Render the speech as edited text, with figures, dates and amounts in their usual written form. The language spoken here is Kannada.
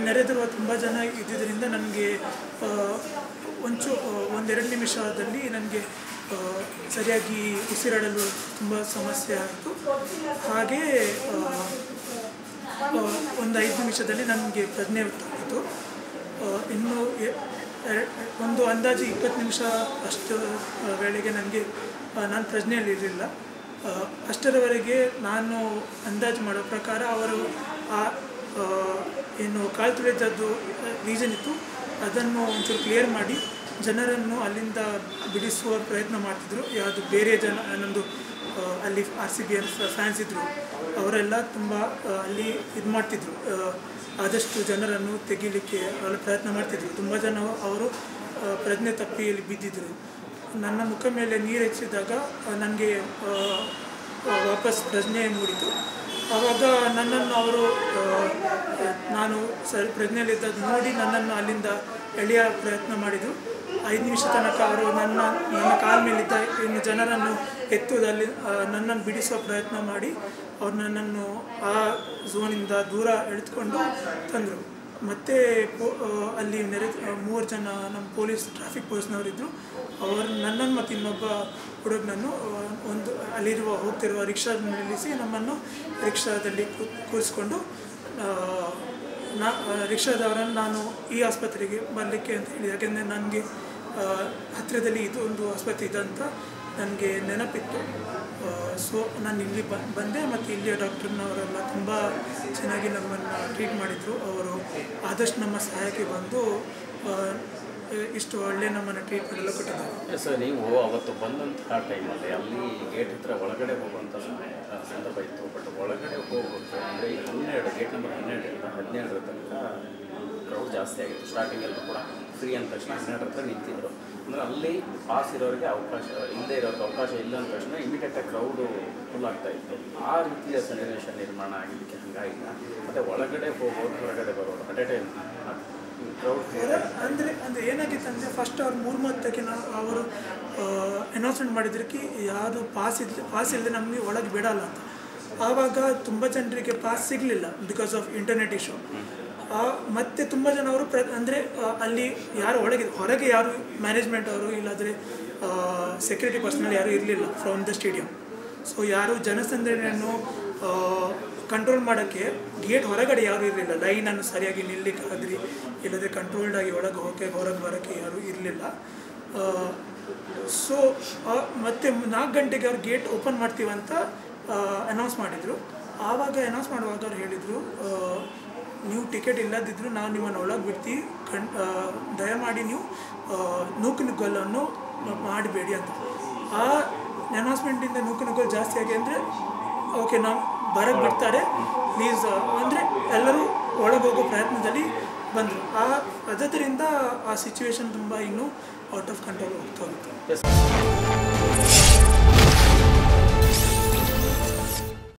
ನೆರೆದಿರುವ ತುಂಬ ಜನ ಇದ್ದಿದ್ದರಿಂದ ನನಗೆ ಒಂದೆರಡು ನಿಮಿಷದಲ್ಲಿ ನನಗೆ ಸರಿಯಾಗಿ ಉಸಿರಾಡಲು ತುಂಬ ಸಮಸ್ಯೆ ಆಯಿತು. ಹಾಗೇ ಒಂದು 5 ನಿಮಿಷದಲ್ಲಿ ನನಗೆ ಪ್ರಜ್ಞೆ ತಪ್ಪಿತು. ಇನ್ನು ಒಂದು ಅಂದಾಜು 20 ನಿಮಿಷ ಅಷ್ಟು ವೇಳೆಗೆ ನಾನು ಪ್ರಜ್ಞೆಯಲ್ಲಿರಲಿಲ್ಲ. ಅಷ್ಟರವರೆಗೆ ನಾನು ಅಂದಾಜು ಮಾಡೋ ಪ್ರಕಾರ ಅವರು ಏನು ಕಾಲು ತುಳಿದದ್ದು ರೀಸನ್ ಇತ್ತು ಅದನ್ನು ಒಂಚೂರು ಕ್ಲಿಯರ್ ಮಾಡಿ ಜನರನ್ನು ಅಲ್ಲಿಂದ ಬಿಡಿಸುವ ಪ್ರಯತ್ನ ಮಾಡ್ತಿದ್ರು. ಯಾವುದು ಬೇರೆ ಜನ ನಮ್ಮದು ಅಲ್ಲಿ RCB ಫ್ಯಾನ್ಸ್ ಇದ್ದರು, ಅವರೆಲ್ಲ ತುಂಬ ಅಲ್ಲಿ ಇದು ಮಾಡ್ತಿದ್ರು, ಆದಷ್ಟು ಜನರನ್ನು ತೆಗೀಲಿಕ್ಕೆ ಅವರು ಪ್ರಯತ್ನ ಮಾಡ್ತಿದ್ರು. ತುಂಬ ಜನ ಅವರು ಪ್ರಜ್ಞೆ ತಪ್ಪಿ ಇಲ್ಲಿ ಬಿದ್ದಿದ್ದರು. ನನ್ನ ಮುಖ ಮೇಲೆ ನೀರು ಹೆಚ್ಚಿದಾಗ ನನಗೆ ವಾಪಸ್ ಪ್ರಜ್ಞೆ ಮೂಡಿತು. ಆವಾಗ ನನ್ನನ್ನು ಅವರು ನಾನು ಪ್ರಜ್ಞೆಯಲ್ಲಿದ್ದದ್ದು ನೋಡಿ ನನ್ನನ್ನು ಅಲ್ಲಿಂದ ಎಳೆಯ ಪ್ರಯತ್ನ ಮಾಡಿದರು. 5 ನಿಮಿಷ ತನಕ ಅವರು ನನ್ನ ಕಾಲ ಮೇಲಿದ್ದ ಇನ್ನು ಜನರನ್ನು ಎತ್ತುವುದಲ್ಲಿ ನನ್ನನ್ನು ಬಿಡಿಸುವ ಪ್ರಯತ್ನ ಮಾಡಿ ಅವ್ರು ನನ್ನನ್ನು ಆ ಝೋನಿಂದ ದೂರ ಎಳೆದುಕೊಂಡು ತಂದರು. ಮತ್ತು ಅಲ್ಲಿ 3 ಜನ ನಮ್ಮ ಟ್ರಾಫಿಕ್ ಪೊಲೀಸ್ನವರಿದ್ದರು. ಅವರು ನನ್ನನ್ನು ಮತ್ತು ಇನ್ನೊಬ್ಬ ಹುಡುಗನನ್ನು ಹೋಗ್ತಿರುವ ರಿಕ್ಷಾ ನಿಲ್ಲಿಸಿ ನಮ್ಮನ್ನು ರಿಕ್ಷಾದಲ್ಲಿ ಕೂರಿಸ್ಕೊಂಡು ರಿಕ್ಷಾದವರನ್ನು ನಾನು ಈ ಆಸ್ಪತ್ರೆಗೆ ಬರಲಿಕ್ಕೆ ಅಂತ ಹೇಳಿ, ಯಾಕೆಂದರೆ ನನಗೆ ಹತ್ತಿರದಲ್ಲಿ ಇದು ಒಂದು ಆಸ್ಪತ್ರೆ ಇದೆ ಅಂತ ನನಗೆ ನೆನಪಿತ್ತು. ಸೊ ನಾನು ಇಲ್ಲಿ ಬಂದೆ ಮತ್ತು ಇಲ್ಲಿಯ ಡಾಕ್ಟರ್ನವರೆಲ್ಲ ತುಂಬ ಚೆನ್ನಾಗಿ ನಮ್ಮನ್ನು ಟ್ರೀಟ್ ಮಾಡಿದರು. ಅವರು ಆದಷ್ಟು ನಮ್ಮ ಸಹಾಯಕ್ಕೆ ಬಂದು ಇಷ್ಟು ಒಳ್ಳೆ ನಮ್ಮನ್ನು ಟ್ರೀಟ್ಮೆಂಟ್ ಎಲ್ಲ ಕೊಟ್ಟಿದ್ದಾರೆ. ಸರ್, ನೀವು ಅವತ್ತು ಬಂದಂತಹ ಟೈಮಲ್ಲಿ ಅಲ್ಲಿ ಗೇಟ್ ಹತ್ರ ಒಳಗಡೆ ಹೋಗುವಂಥ ಸಂದರ್ಭ ಇತ್ತು. ಬಟ್ ಒಳಗಡೆ ಹೋಗೋದು ಅಂದರೆ 12 ಗೇಟ್ ನಂಬರ್ 12ರಿಂದ 17 ತನಕ ಕ್ರೌಡ್ ಜಾಸ್ತಿ ಆಗಿತ್ತು. ಸ್ಟಾರ್ಟಿಂಗಲ್ಲೂ ಕೂಡ ಫ್ರೀ ಅಂದ ತಕ್ಷಣ 12 ಹತ್ರ ನಿಂತಿದ್ರು. ಅಂದರೆ ಅಲ್ಲಿ ಪಾಸ್ ಇರೋರಿಗೆ ಅವಕಾಶ ಇಲ್ಲದೆ ಇರೋರಿಗೆ ಅವಕಾಶ ಇಲ್ಲ ಅಂದ ತಕ್ಷಣ ಇಮಿಡಿಯೇಟಾಗಿ ಕ್ರೌಡು ಫುಲ್ ಆಗ್ತಾಯಿತ್ತು. ಆ ರೀತಿಯ ಸನ್ನಿವೇಶ ನಿರ್ಮಾಣ ಆಗಿದ್ದಕ್ಕೆ ಹಂಗಾಗಿಲ್ಲ. ಮತ್ತು ಒಳಗಡೆ ಹೋಗೋರು ಹೊರಗಡೆ ಬರೋರು ಅಟ್ ಎ ಟೈಮ್ ಅಂದರೆ ಏನಾಗಿತ್ತು ಅಂದರೆ ಫಸ್ಟ್ ಅವ್ರು 3:30ಕ್ಕೆ ಅವರು ಅನೌನ್ಸ್ಮೆಂಟ್ ಮಾಡಿದ್ರಕ್ಕೆ ಯಾರು ಪಾಸ್ ಇಲ್ಲದೆ ನಮಗೆ ಒಳಗೆ ಬಿಡಲ್ಲ ಅಂತ. ಆವಾಗ ತುಂಬ ಜನರಿಗೆ ಪಾಸ್ ಸಿಗಲಿಲ್ಲ ಬಿಕಾಸ್ ಆಫ್ ಇಂಟರ್ನೆಟ್ ಇಶ್ಯೂ. ಮತ್ತು ತುಂಬ ಜನ ಅವರು ಅಂದರೆ ಅಲ್ಲಿ ಯಾರು ಹೊರಗೆ ಯಾರು ಮ್ಯಾನೇಜ್ಮೆಂಟ್ ಅವರು ಇಲ್ಲಾಂದರೆ ಸೆಕ್ಯೂರಿಟಿ ಪರ್ಸನಲ್ ಯಾರೂ ಇರಲಿಲ್ಲ ಫ್ರಮ್ ದ ಸ್ಟೇಡಿಯಂ. ಸೊ ಯಾರು ಜನಸಂದಣಿಯನ್ನು ಕಂಟ್ರೋಲ್ ಮಾಡೋಕ್ಕೆ ಗೇಟ್ ಹೊರಗಡೆ ಯಾರೂ ಇರಲಿಲ್ಲ. ಲೈನನ್ನು ಸರಿಯಾಗಿ ನಿಲ್ಲಿಕ್ಕಾದ್ರಿ ಇಲ್ಲದೆ ಕಂಟ್ರೋಲ್ಡಾಗಿ ಒಳಗೆ ಹೊರಗೆ ಬರೋಕ್ಕೆ ಯಾರೂ ಇರಲಿಲ್ಲ. ಸೊ ಮತ್ತು 4 ಗಂಟೆಗೆ ಅವ್ರು ಗೇಟ್ ಓಪನ್ ಮಾಡ್ತೀವಂತ ಅನೌನ್ಸ್ ಮಾಡಿದರು. ಆವಾಗ ಅನೌನ್ಸ್ ಮಾಡುವಾಗ ಅವ್ರು ಹೇಳಿದರು, ನೀವು ಟಿಕೆಟ್ ಇಲ್ಲದಿದ್ದರೂ ನಾವು ನಿಮ್ಮನ್ನು ಒಳಗೆ ಬಿಡ್ತೀವಿ, ದಯಮಾಡಿ ನೀವು ನೂಕುನುಗ್ಗಲನ್ನು ಮಾಡಬೇಡಿ ಅಂತ. ಆ ಅನೌನ್ಸ್ಮೆಂಟಿಂದ ನೂಕುನುಗ್ಗಲು ಜಾಸ್ತಿ ಆಗಿ ಅಂದರೆ ಓಕೆ ನಾವು ಬರಕ್ಕೆ ಬಿಡ್ತಾರೆ ಪ್ಲೀಸ್ ಅಂದರೆ ಎಲ್ಲರೂ ಒಳಗೆ ಹೋಗೋ ಪ್ರಯತ್ನದಲ್ಲಿ ಬಂದರು. ಅದರಿಂದ ಆ ಸಿಚುವೇಶನ್ ತುಂಬ ಇನ್ನೂ ಔಟ್ ಆಫ್ ಕಂಟ್ರೋಲ್ ಹೋಗ್ತಾ ಹೋಗುತ್ತೆ.